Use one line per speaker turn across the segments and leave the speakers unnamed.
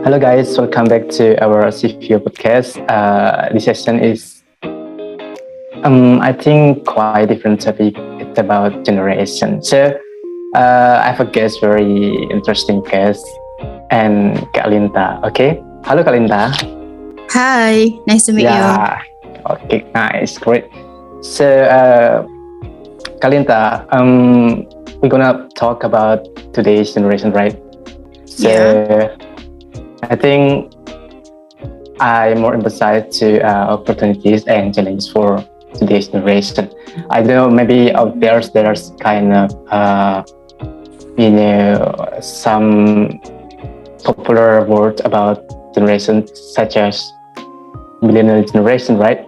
Hello, guys. Welcome back to our Sefeo podcast. This session is, I think, quite different topic. It's about generation. So, I have a guest, very interesting guest, and Kak Linta. Okay. Hello, Kak Linta.
Hi, nice to meet you.
Yeah. Okay. Nice. Great. So, Kak Linta, we're gonna talk about today's generation, right? So,
Yeah.
I think I more emphasize to opportunities and challenges for today's generation. I don't know, maybe out there's kind of some popular words about generation such as millennial generation, right?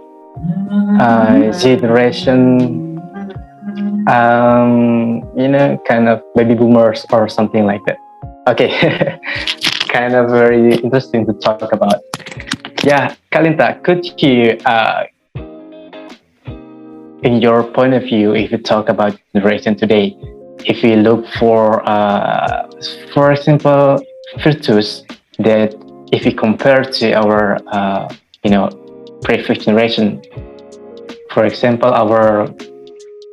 Z generation, kind of baby boomers or something like that. Okay, kind of very interesting to talk about. Yeah, Kalinta, could you, in your point of view, if you talk about generation today, if you look for example, virtues that if you compare to our, previous generation, for example, our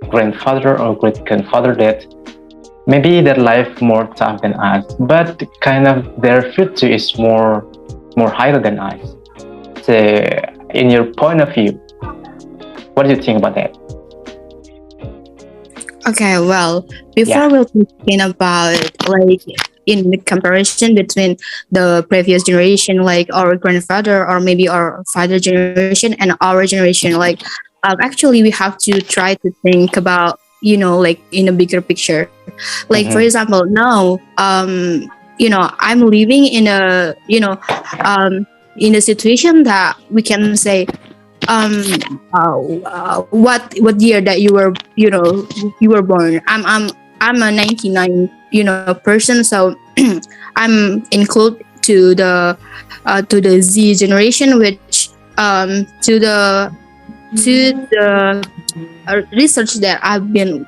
grandfather or great grandfather that maybe their life more tough than us, but kind of their virtue is more higher than us. So, in your point of view, what do you think about that?
Okay, well,
Yeah.
before we're talking about like in the comparison between the previous generation, like our grandfather or maybe our father generation and our generation, like actually we have to try to think about like in a bigger picture. Like for
Mm-hmm.
example, now I'm living in a in a situation that we can say what year that you were born. I'm a 99 person, so I'm included to the Z generation, which to the research that I've been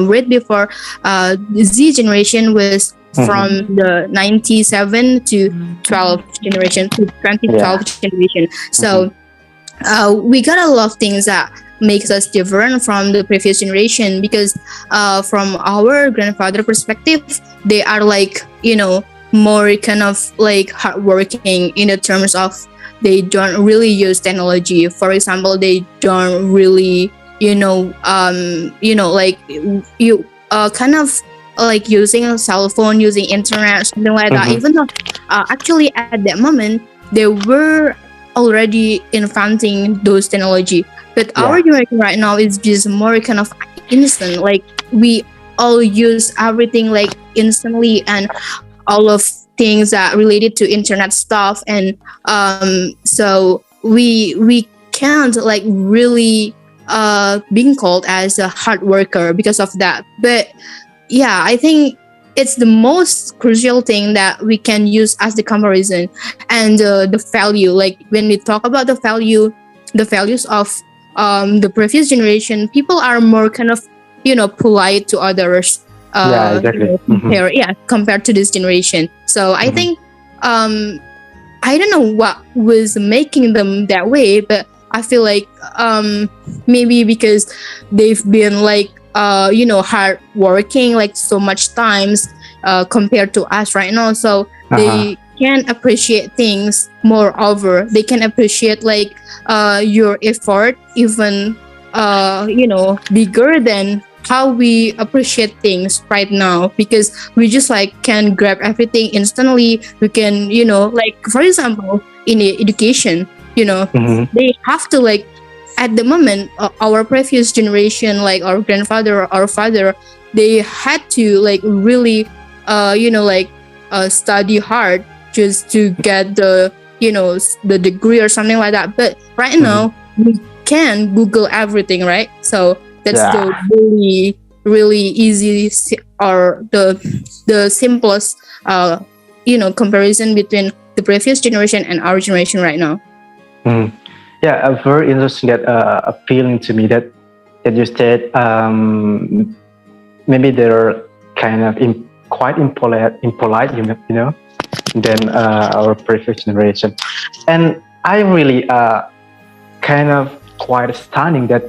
read before. The Z generation was from the 97 to 12 generation to 2012 generation. So we got a lot of things that makes us different from the previous generation, because from our grandfather perspective, they are like more kind of like hardworking in the terms of they don't really use technology. For example, they don't really like you kind of like using a cell phone, using internet, something like that.
Mm-hmm.
Even though actually at that moment they were already inventing those technology, but our generation right now is just more kind of instant. Like we all use everything like instantly, and all of things that related to internet stuff, and so we can't like really being called as a hard worker because of that. But yeah, I think it's the most crucial thing that we can use as the comparison. And the value, like when we talk about the values of the previous generation, people are more kind of polite to others,
Exactly. Mm-hmm.
compared to this generation. So I think I don't know what was making them that way, but I feel like maybe because they've been like hard working like so much times compared to us right now, so they can appreciate things. Moreover, they can appreciate like your effort even bigger than how we appreciate things right now, because we just like can grab everything instantly. We can like for example in education, they have to like at the moment our previous generation, like our grandfather or our father, they had to like really study hard just to get the degree or something like that. But right now we can Google everything, right? So that's the really really easy or the simplest comparison between the previous generation and our generation right now.
Yeah, very interesting, that appealing to me that you said maybe they're kind of quite impolite, than our previous generation. And I really kind of quite stunning that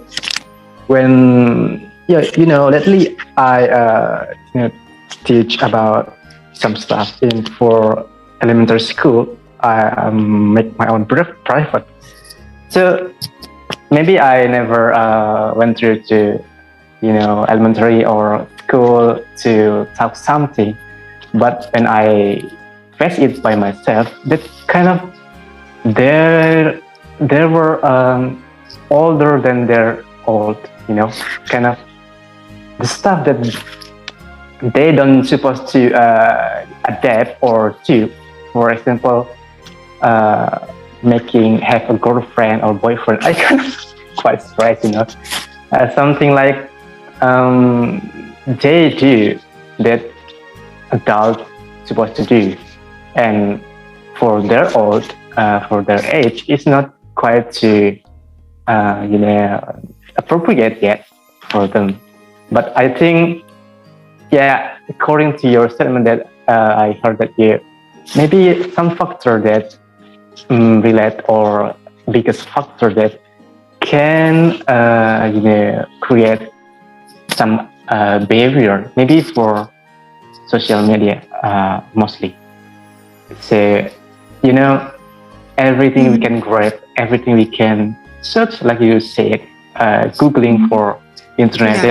when lately I teach about some stuff in for elementary school. I make my own private, so maybe I never went through to elementary or school to talk something, but when I face it by myself, that kind of there were older than they're old, kind of the stuff that they don't supposed to adapt or do. For example, making have a girlfriend or boyfriend. I kind of quite surprised, something like they do that adults supposed to do, and for their for their age, it's not quite to appropriate yet for them. But I think, yeah, according to your statement that I heard that maybe some factor that relate or biggest factor that can create some behavior maybe for social media mostly. So everything we can grab, everything we can search, like you said, googling for internet.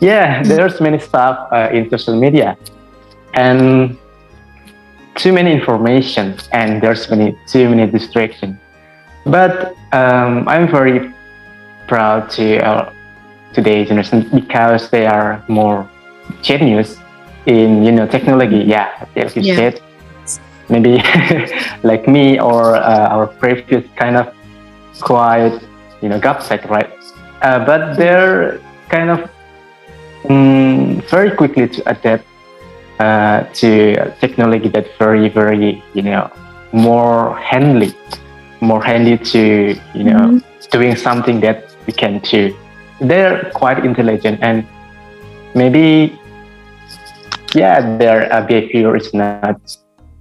That there's many stuff in social media, and too many information, and there's too many distractions. But I'm very proud to today's generation because they are more genius in technology. Like you said, maybe like me or our previous kind of quite gapsec, right? But they're kind of very quickly to adapt to technology that very more handy to doing something that we can do. They're quite intelligent, and maybe their behavior is not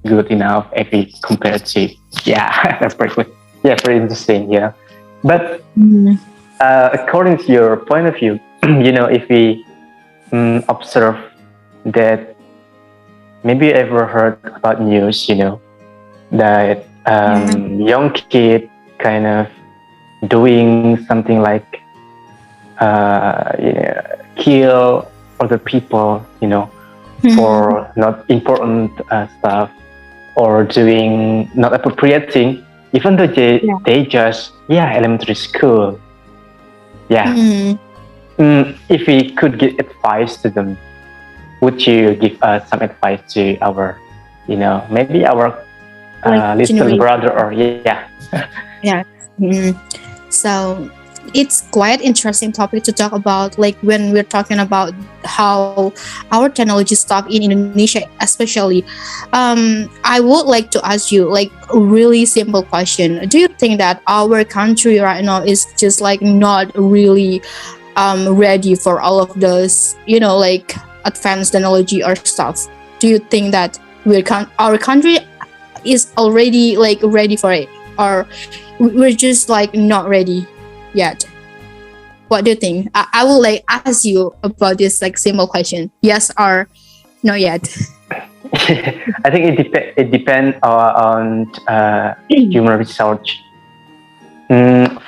good enough if we compare to that's pretty good. Very interesting. But according to your point of view, if we observe that, maybe you ever heard about news, that young kid kind of doing something like kill other people, for not important stuff, or doing not appropriate thing, even though they just elementary school. If we could give advice to them, would you give some advice to our maybe our little brother or
So it's quite interesting topic to talk about, like when we're talking about how our technology stuff in Indonesia especially. I would like to ask you like a really simple question. Do you think that our country right now is just like not really ready for all of those like advanced technology or stuff? Do you think that our country is already like ready for it, or we're just like not ready yet? What do you think? I will like ask you about this like simple question. Yes or not yet?
I think it depends on human research.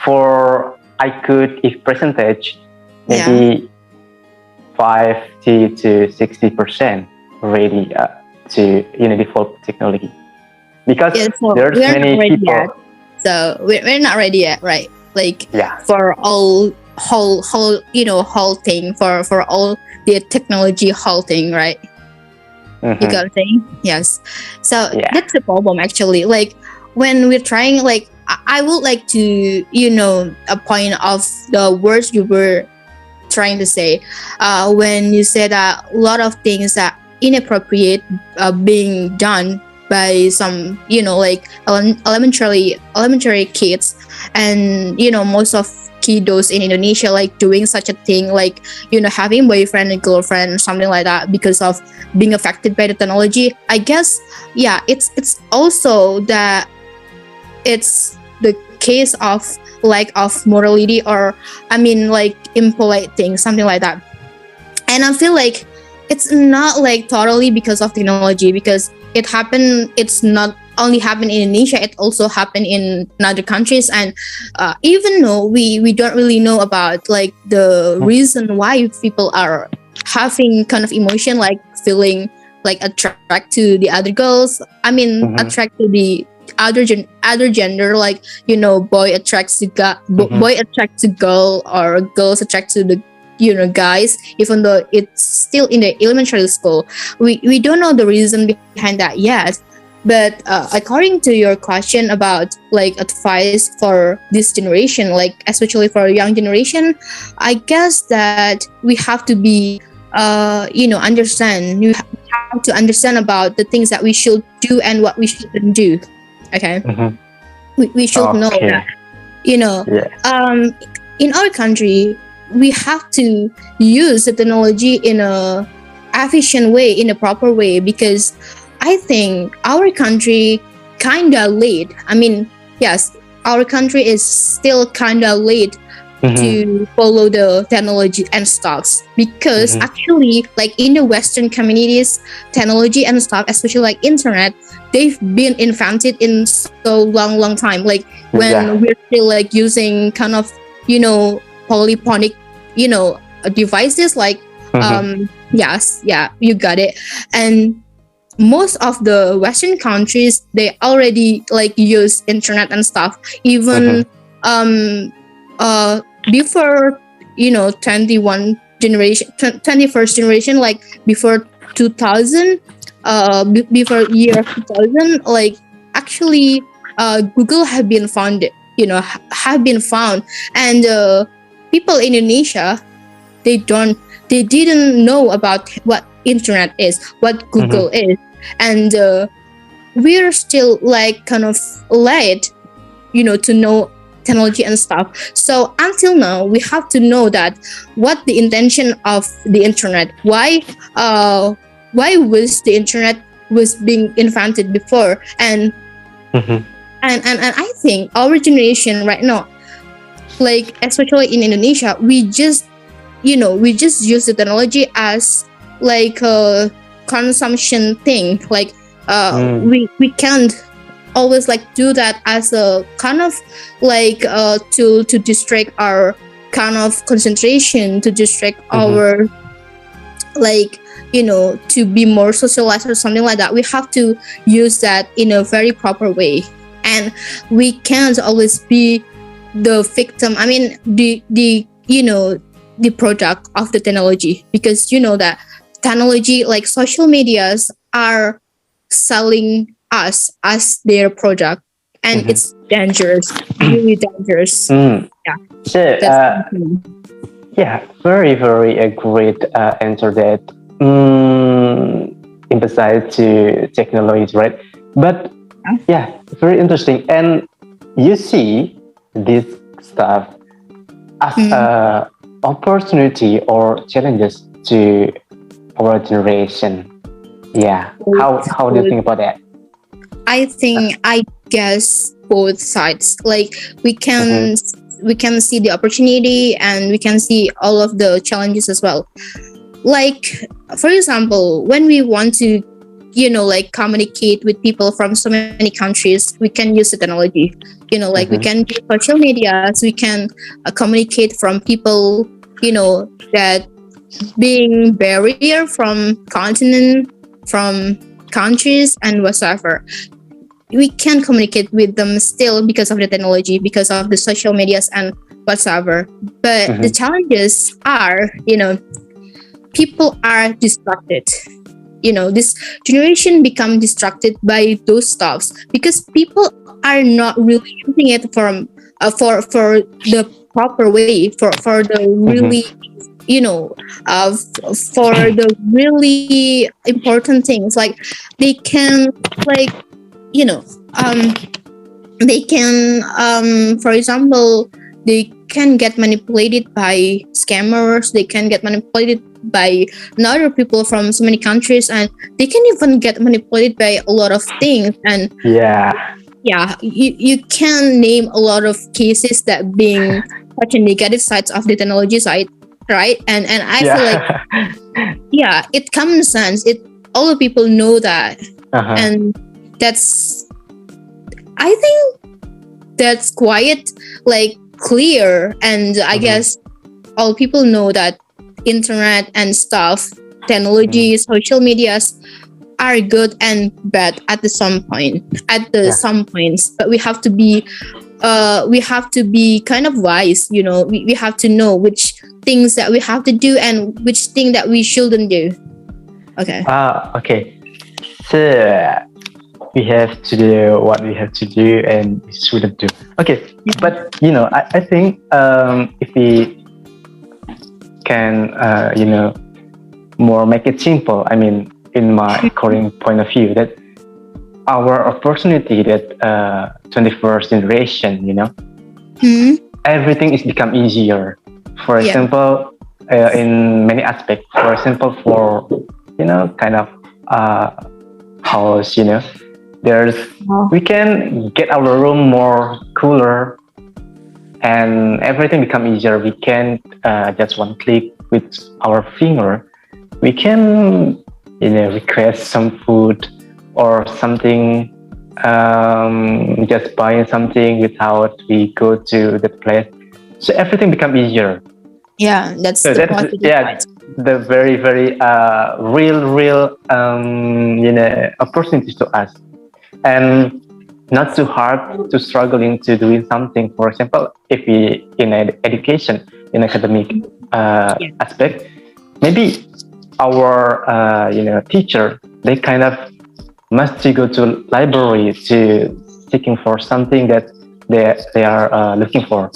For I could if percentage maybe 50 to 60% ready to develop technology, because there's many people.
Yet. So we're not ready yet, right? Like for all whole thing, for all the technology whole thing, right? You got what I'm saying? Yes. So that's the problem actually. Like when we're trying, like I would like to a point of the words you were trying to say when you said that a lot of things that inappropriate being done by some like elementary kids, and most of kiddos in Indonesia like doing such a thing, like having boyfriend and girlfriend or something like that because of being affected by the technology. I guess it's also that it's the case of lack of morality, or like impolite things, something like that. And I feel like it's not like totally because of technology, because it's not only happened in Indonesia, it also happened in other countries. And even though we don't really know about like the reason why people are having kind of emotion, like feeling like attract to the other girls, attract to the other gender, like boy attracts to boy attracts to girl, or girls attract to the guys, even though it's still in the elementary school. We don't know the reason behind that yet. But according to your question about like advice for this generation, like especially for a young generation, I guess that we have to be understand. You have to understand about the things that we should do and what we shouldn't do. Okay. We should know that in our country we have to use the technology in a efficient way, in a proper way, because I think our country kinda late. Yes, our country is still kinda late to follow the technology and stuffs, because actually like in the Western communities, technology and stuff, especially like internet, they've been invented in so long time, like when we're still like using kind of polyphonic devices, like you got it. And most of the Western countries, they already like use internet and stuff, even before 21st generation, like before 2000, before year 2000, like actually Google have been founded, have been found. And people in Indonesia, they didn't know about what internet is, what Google is. And we're still like kind of late to know technology and stuff. So until now, we have to know that what the intention of the internet, why was the internet was being invented before. And I think our generation right now, like especially in Indonesia, we just use the technology as like a consumption thing. Like we can't always like do that as a kind of like tool to distract our kind of concentration, to distract our like to be more socialized or something like that. We have to use that in a very proper way, and we can't always be the victim. The product of the technology, because that technology, like social medias, are selling us as their product, and it's dangerous, really dangerous.
So very a great answer that emphasize to technology, right? But very interesting. And you see this stuff as a opportunity or challenges to our generation. How do you think about that?
I guess both sides. Like we can see the opportunity, and we can see all of the challenges as well. Like for example, when we want to like communicate with people from so many countries, we can use the technology. Like we can do social media, so we can communicate from people that being barrier from continent, from countries and whatsoever. We can communicate with them still because of the technology, because of the social medias and whatsoever. But the challenges are, people are distracted. This generation become distracted by those stuffs, because people are not really using it from for the proper way, for the really for the really important things. Like they can like they can for example, they can get manipulated by scammers. They can get manipulated by other people from so many countries, and they can even get manipulated by a lot of things. And
Yeah.
yeah, you can name a lot of cases that being such a negative sides of the technology side, right? And I feel like
Yeah.
it common sense. It all the people know that,
Uh-huh.
and that's I think that's quite like clear. And I
Mhm.
guess all people know that internet and stuff, technology, social medias are good and bad at the some point, at the
Yeah.
some points. But we have to be kind of wise, you know. We have to know which things that we have to do and which thing that we shouldn't do. Okay.
Okay. So we have to do what we have to do and we shouldn't do. Okay, but I think if we can more make it simple. I mean, in my current point of view, that our opportunity that 21st generation, everything is become easier. For
Yeah.
example, in many aspects. For example, for kind of house, there's we can get our room more cooler, and everything become easier. We can just one click with our finger, we can request some food or something, just buying something without we go to the place. So everything become easier.
Yeah, that's
So
the
that's
positive
yeah,
side.
the very real opportunities to us, and not too hard to struggling to doing something. For example, if we in education, in academic aspect, maybe our teacher, they kind of must to go to library to seeking for something that they are looking for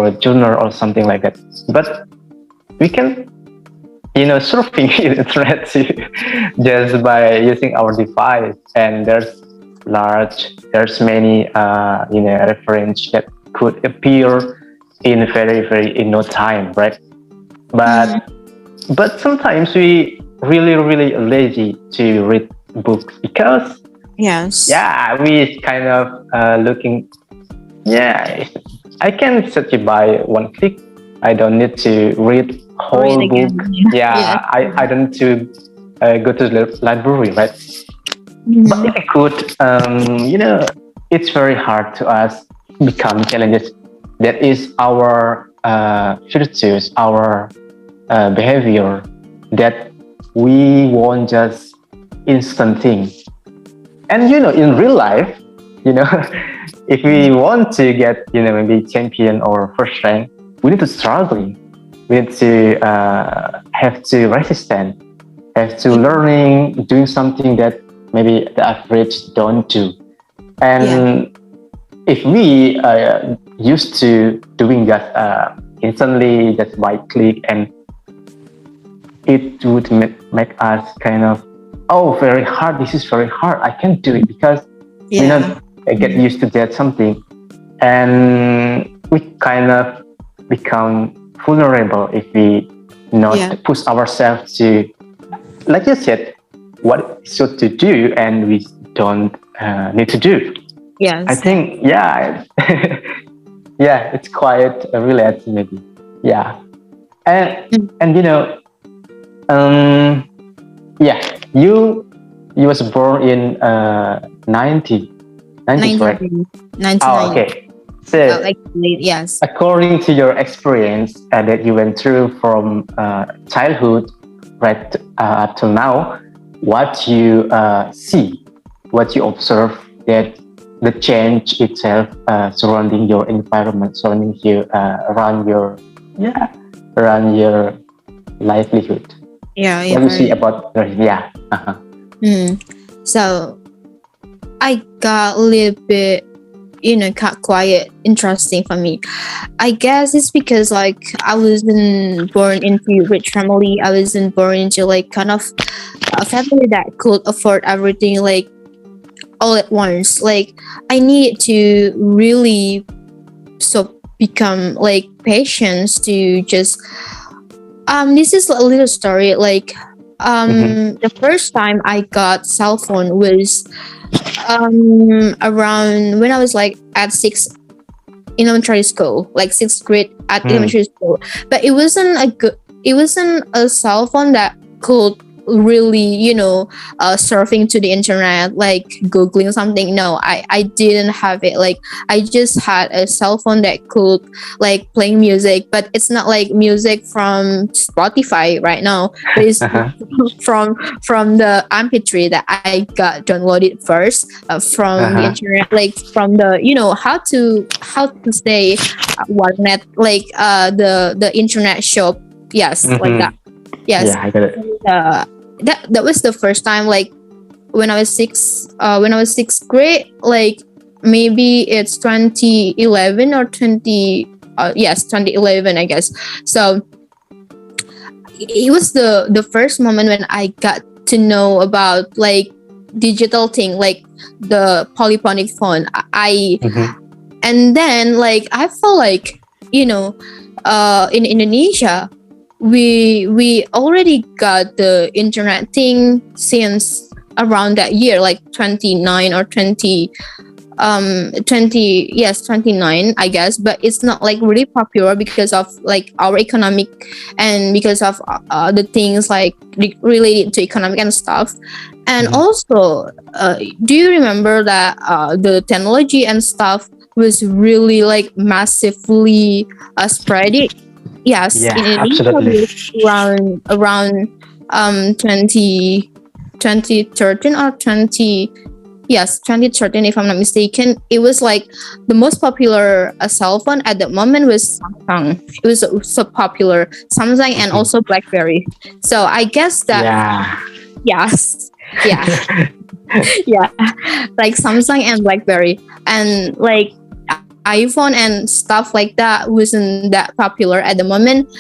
a journal or something like that. But we can surfing in internet just by using our device, and there's many reference that could appear in very in no time, right? But sometimes we really lazy to read books because
Yes.
we kind of looking. I can search it by one click. I don't need to read whole
Read
book.
again.
Yeah, I don't need to go to the library, right? But if I could, it's very hard to us become challenges. That is our virtues, our behavior, that we want just instant thing. And in real life, if we want to get maybe champion or first rank, we need to struggle. We need to have to resistance, have to learning, doing something that maybe the average don't do. And if we used to doing just instantly, just by click, and it would make us kind of, very hard. This is very hard. I can't do it because I get used to that something, and we kind of become vulnerable if we not push ourselves to, like you said, what should to do and we don't need to do.
Yes.
I think it's quite related maybe. Yeah, and you was born in 90s, right?
99.
Oh, okay. So,
yes.
according to your experience that you went through from childhood right up till now, what you see, what you observe, that the change itself surrounding your environment, surrounding you, around your livelihood. What you see about
So I got a little bit quite interesting for me. I guess it's because like I wasn't born into a rich family. I wasn't born into like kind of a family that could afford everything like all at once. Like I needed to really become like patience to just this is a little story like
Mm-hmm.
the first time I got cell phone was around when I was like at six in elementary school, like sixth grade at
Mm.
elementary school. But it wasn't a cell phone that could really, surfing to the internet, like Googling something. No, I didn't have it. Like I just had a cell phone that could like play music, but it's not like music from Spotify right now, but it's
Uh-huh.
from the MP3 that I got downloaded first from the
Uh-huh.
internet, like from the how to say Warnet, like the internet shop. Yes, like that.
Mm-hmm.
Yes,
Yeah, I got it.
uh, that was the first time, like when I was sixth grade, like maybe it's 2011 or 2011, I guess. So it was the first moment when I got to know about like digital thing, like the polyphonic phone.
Mm-hmm.
And then like I felt like, in Indonesia we already got the internet thing since around that year, like 29 or 20 yes 29, I guess. But it's not like really popular because of like our economic, and because of the things like related to economic and stuff. And
Mm-hmm.
also do you remember that the technology and stuff was really like massively spreading? Yes,
Yeah,
in Indonesia
absolutely.
around 20 2013 or 20, yes 2013 if I'm not mistaken. It was like the most popular cell phone at that moment was Samsung. It was so popular, Samsung, and
Mm-hmm.
also BlackBerry. So I guess that,
Yeah.
yes, yeah, yeah, like Samsung and BlackBerry, and like iPhone and stuff like that wasn't that popular at the moment.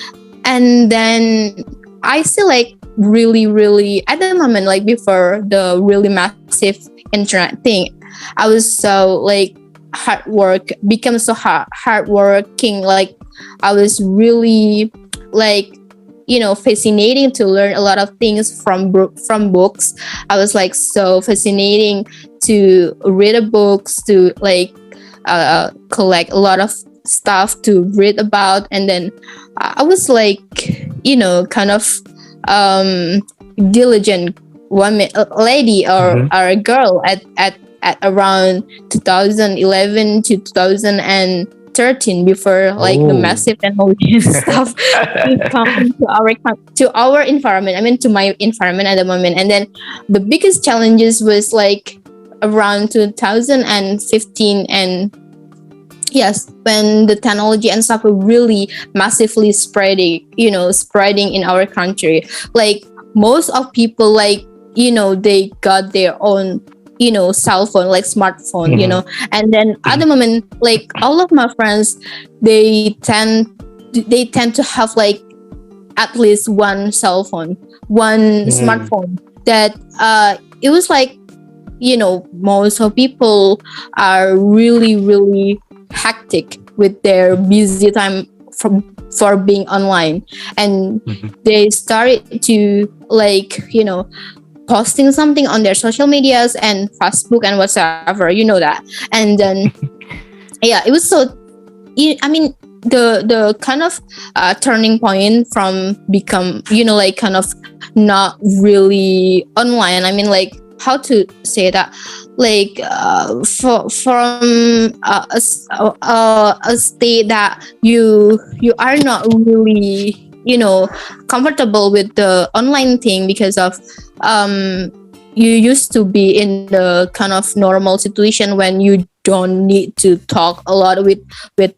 And then I still like really, really at the moment, like before the really massive internet thing, I was so like become so hard working. Like I was really like, fascinating to learn a lot of things from books. I was like so fascinating to read a books, to like collect a lot of stuff to read about. And then I was like, kind of um diligent woman, lady, or
Mm-hmm.
or a girl at around 2011 to 2013, before like the
Oh.
massive technology and stuff to come to our environment. I mean, to my environment at the moment. And then the biggest challenges was like around 2015, and yes, when the technology and stuff were really massively spreading in our country. Like most of people, like, they got their own, cell phone, like smartphone,
Mm-hmm.
and then at the moment, like all of my friends, they tend to have like at least one cell phone, one
Mm-hmm.
smartphone, that it was like, most of people are really, really hectic with their busy time for being online. And
Mm-hmm.
they started to like, posting something on their social medias and Facebook and whatsoever, that. And then yeah, it was so, I mean, the kind of turning point from become, like kind of not really online. I mean, like, how to say that, like from a state that you are not really, comfortable with the online thing, because of you used to be in the kind of normal situation when you don't need to talk a lot with with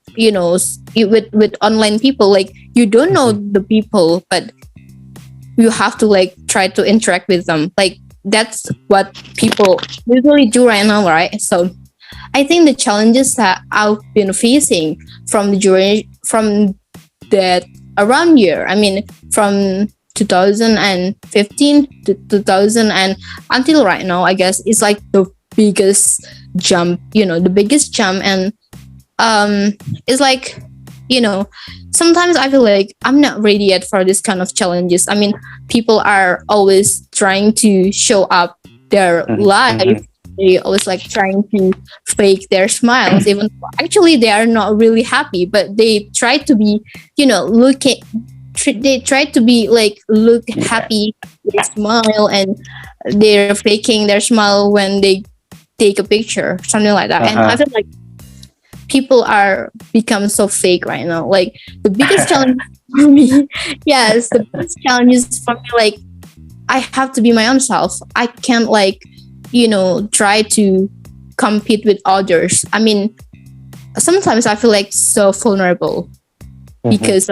online people. Like you don't know
Mm-hmm.
the people, but you have to like try to interact with them. Like that's what people usually do right now, right? So I think the challenges that I've been facing from that around year, I mean, from 2015 to 2000 and until right now, I guess it's like the biggest jump, the biggest jump. And it's like you know, sometimes I feel like I'm not ready yet for this kind of challenges. I mean, people are always trying to show up their life. They always like trying to fake their smiles, even though actually they are not really happy, but they try to be, they try to be like look happy, they smile, and they're faking their smile when they take a picture, something like that. And I feel like people are become so fake right now. Like the biggest challenge for me, yes, the biggest challenge is for me, like I have to be my own self. I can't like, try to compete with others. I mean, sometimes I feel like so vulnerable because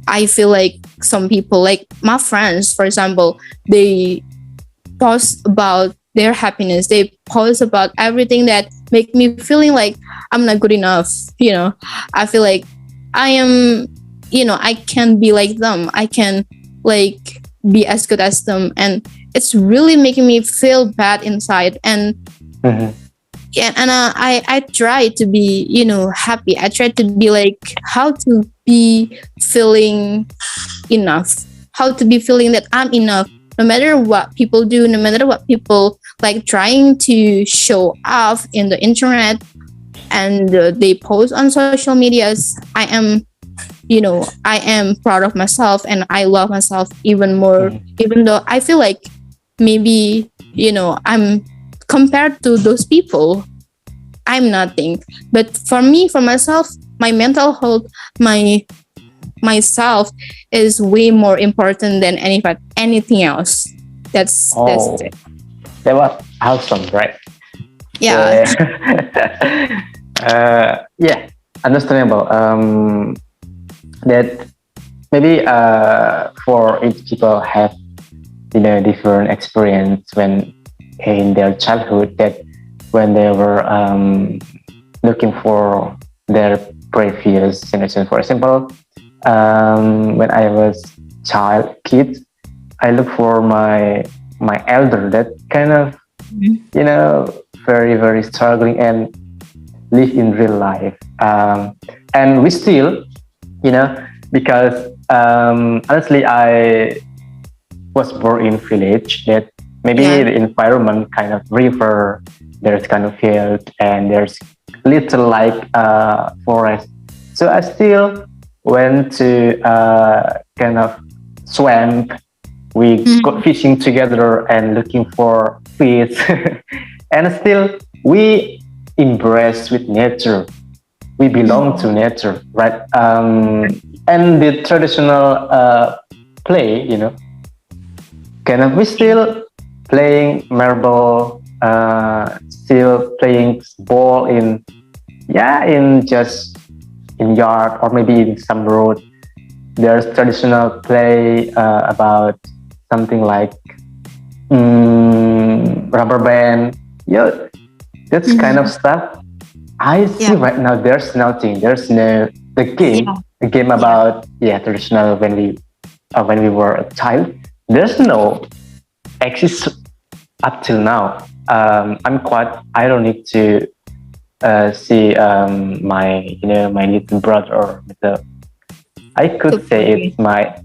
I feel like some people, like my friends, for example, they post about their happiness. They post about everything that make me feeling like I'm not good enough. I feel like I am, I can be like them. I can like be as good as them. And it's really making me feel bad inside. And I try to be, happy. I try to be like how to be feeling enough, how to be feeling that I'm enough, no matter what people do, no matter what people like trying to show off in the internet and they post on social medias. I am proud of myself and I love myself even more, even though I feel like maybe, I'm compared to those people, I'm nothing. But for me, for myself, my mental health, myself is way more important than anything else. That's it.
That was awesome, right?
Yeah.
Yeah, understandable. That maybe for each people have different experience when in their childhood, that when they were looking for their previous generation. For example, when I was kid, I look for my elder that kind of very very struggling and live in real life, and we still because honestly I was born in village, that maybe the environment kind of river, there's kind of field and there's little like forest, so I still went to kind of swamp. We go fishing together and looking for fish and still we embrace with nature, we belong to nature, right? And the traditional play, kind of we still playing marble, still playing ball in just in yard or maybe in some road. There's traditional play about something like rubber band, that's kind of stuff. I see right now there's nothing. There's no the game about traditional when we were a child. There's no exist up till now. I'm quite ironic to see my my little brother or I could say it's my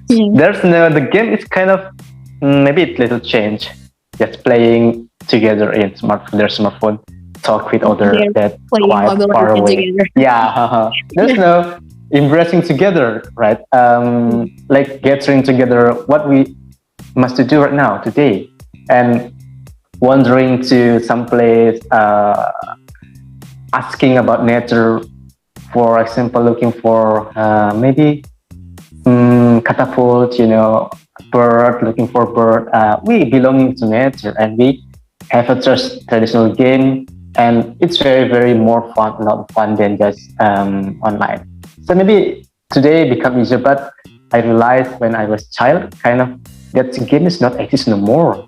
There's no the game is kind of maybe it's little change. Just playing together in their smartphone, talk with other that quite far away. There's no embracing together, right? Like gathering together what we must do right now today, and wandering to some place, asking about nature. For example, looking for maybe catapult, bird, looking for bird. We belonging to nature, and we have a traditional game, and it's very, very more fun, a lot of fun than just online. So maybe today become easier, but I realized when I was child, kind of that game is not exist no more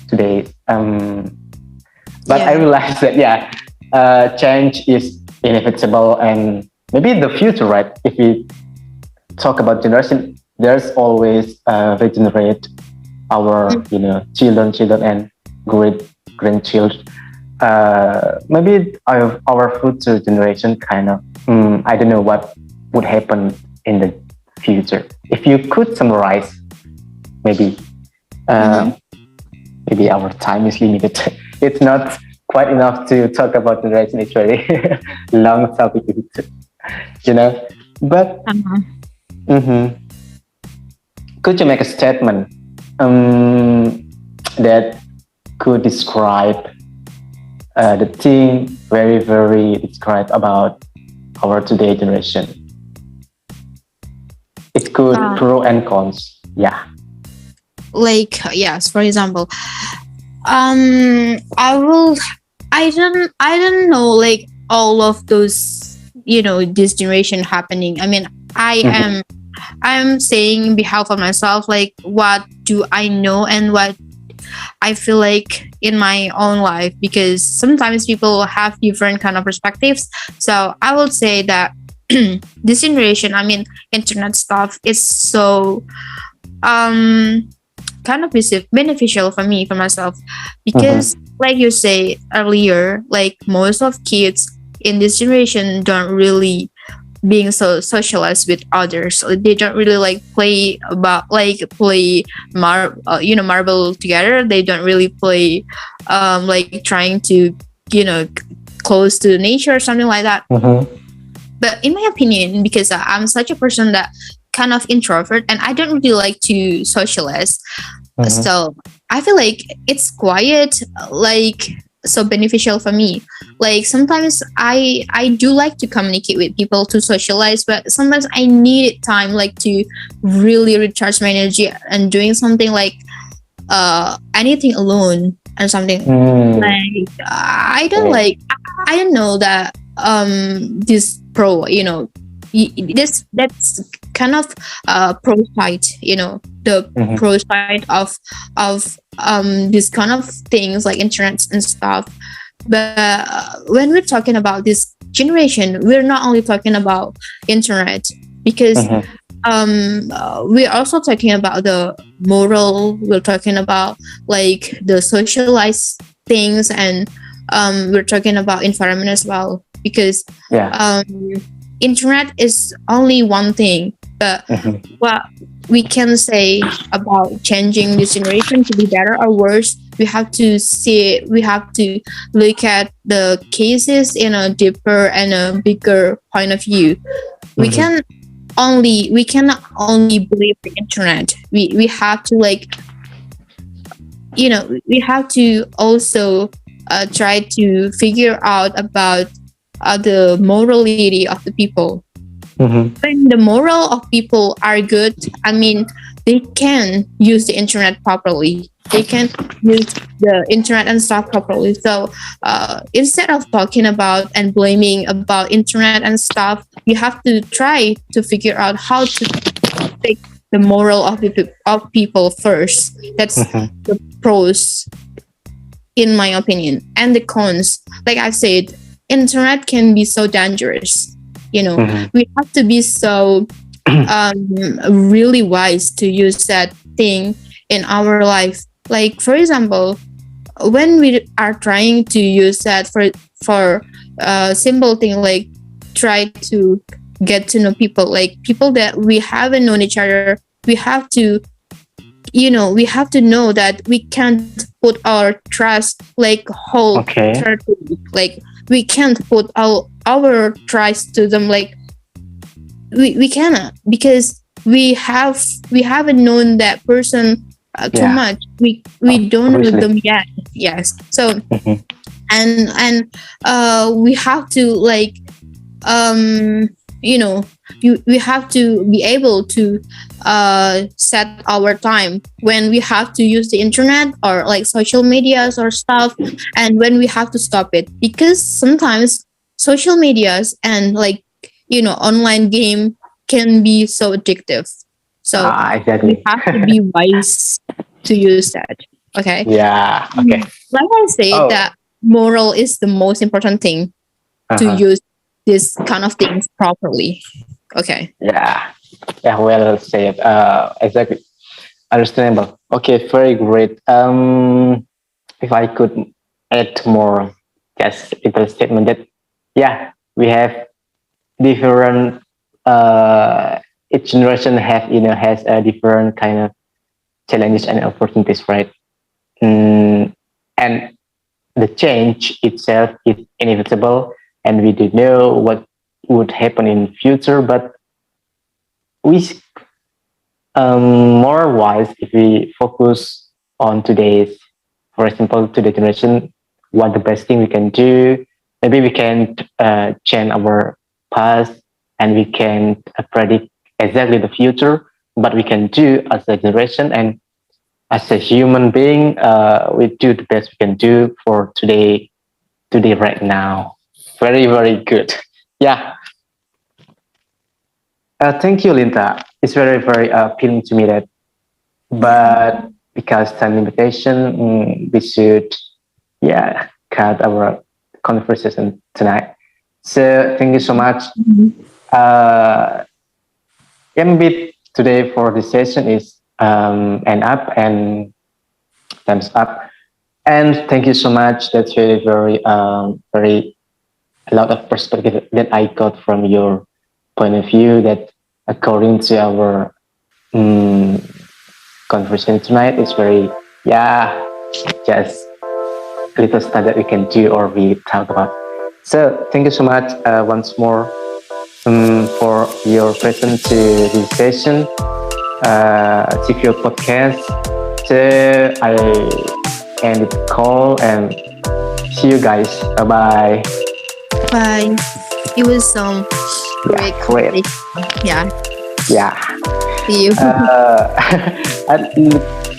today. But I realized that change is inevitable, and maybe the future, right? If we talk about generation, there's always regenerate our children and grandchildren. maybe our future generation kind of, I don't know what would happen in the future. If you could summarize, maybe,
Mm-hmm.
uh, maybe our time is limited. It's not quite enough to talk about generation. It's very long topic, you know. But
Uh-huh.
mhm, could you make a statement that could describe the thing very describe about our today generation? It could
Uh,
pro and cons. Yeah.
like yes, for example, I will. I don't know like all of those this generation happening. I mean, I
Mm-hmm.
am I'm saying in behalf of myself, like what do I know and what I feel like in my own life, because sometimes people have different kind of perspectives. So I would say that this generation, I mean, internet stuff is so um kind of beneficial for me, for myself,
Mm-hmm.
because like you say earlier, like most of kids in this generation don't really being so socialized with others. So they don't really like play marble together. They don't really play like trying to close to nature or something like that.
Mm-hmm.
But in my opinion, because I'm such a person that kind of introvert and I don't really like to socialize,
Mm-hmm.
so I feel like it's quiet, like so beneficial for me. Like sometimes I do like to communicate with people to socialize, but sometimes I need time like to really recharge my energy and doing something like anything alone and something
Mm.
like I don't
Okay.
like I don't know that this pro this that's kind of pro side, the
Mm-hmm.
pro side of this kind of things like internet and stuff. But when we're talking about this generation, we're not only talking about internet, because
Mm-hmm.
we're also talking about the moral, we're talking about like the socialized things, and we're talking about environment as well, because
Yeah.
um, internet is only one thing, but
Mm-hmm.
what we can say about changing this generation to be better or worse, we have to look at the cases in a deeper and a bigger point of view. we
Mm-hmm.
can we cannot only believe the internet. We have to like we have to also try to figure out about the morality of the people.
Mm-hmm.
When the moral of people are good, I mean, they can use the internet properly. They can use the internet and stuff properly. So instead of talking about and blaming about internet and stuff, you have to try to figure out how to fix the moral of of people first. That's
Mm-hmm.
the pros, in my opinion, and the cons. Like I said, internet can be so dangerous.
Mm-hmm.
We have to be so really wise to use that thing in our life. Like for example, when we are trying to use that for simple thing like try to get to know people, like people that we haven't known each other, we have to we have to know that we can't put our trust like
Okay.
wholeheartedly. Like we can't put our trust to them. Like we cannot, because we haven't known that person too
Yeah.
much. We don't know
Obviously.
them yet. Yes. So
Mm-hmm.
and we have to like um we have to be able to set our time when we have to use the internet or like social medias or stuff, and when we have to stop it, because sometimes social medias and like online game can be so addictive. So
Ah,
we
exactly.
have to be wise to use that. Okay.
Yeah. Okay.
Like I said,
Oh.
that moral is the most important thing to
Uh-huh.
use this kind of things properly. Okay.
Yeah. Yeah. Well said. Exactly. Understandable. Okay. Very great. If I could add more. just little statement that yeah, we have different each generation have has a different kind of challenges and opportunities, right? And the change itself is inevitable, and we don't know what would happen in future. But we more wise if we focus on today's, for example, today generation. What the best thing we can do? Maybe we can change our past, and we can predict exactly the future. But we can do as a generation and as a human being, we do the best we can do for today right now. Very, very good. Yeah. Thank you, Linda. It's very, very appealing to me that, but because time limitation, we should, yeah, cut our conversation tonight. So thank you so much. Uh, yeah, maybe today for this session is end up and time's up. And thank you so much. That's very, very, very a lot of perspective that I got from your point of view. That according to our um, conversation tonight, is very yeah, just little stuff that we can do or we talk about. So thank you so much once more for your presence to this session, Sefeo podcast. So I end the call and see you guys. Bye bye.
Bye. It was great.
Great.
Yeah.
Yeah.
See you.
I